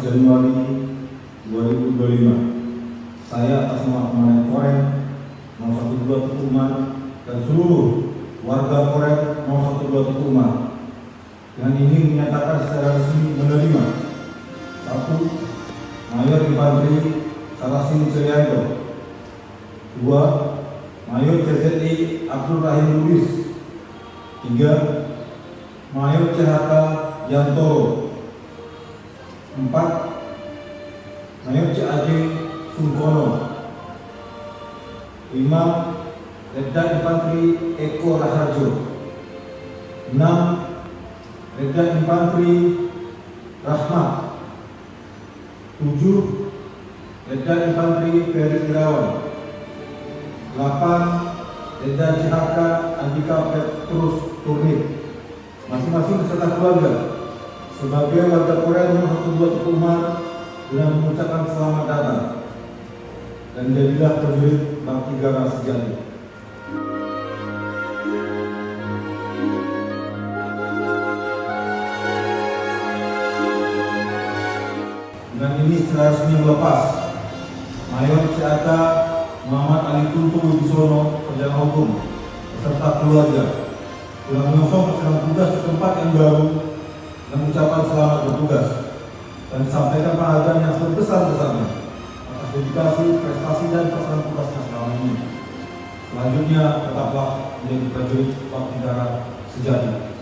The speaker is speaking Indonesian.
Januari 2025. Saya atas nama Komandan Korem 012 Teguh Umar dan seluruh warga Korem 012 Teguh Umar dengan ini menyatakan secara resmi menerima: 1. Mayor Infanteri Salasin Cerianto. 2. Mayor CZI Abdul Rahim Lubis. 3. Mayor CHK Yantoro. 4. Mayor CAJ Sungkono. 5. Letnan Infanteri Eko Raharjo. 6. Letnan Infanteri Rahmat. 7. Letnan Infanteri Ferry Irawan. 8. Letnan CHK Andika Petrus Turnip. Masing-masing beserta keluarga sebagai warga Korem 012 Teguh Umar dengan mengucapkan selamat datang dan jadilah prajurit Bakti Gara sejati. Dengan ini secara resmi melepas Mayor CAK Muhammad Ali Tuntu Wibisono, Sarjana Hukum beserta keluarga telah menyosong pelaksana tugas ke tempat yang baru dan mengucapkan selamat bertugas dan disampaikan penghargaan yang sebesar-besarnya atas dedikasi, prestasi dan pelaksanaan tugasnya selama ini. Selanjutnya tetaplah menjadi prajurit Bakti Gara sejati.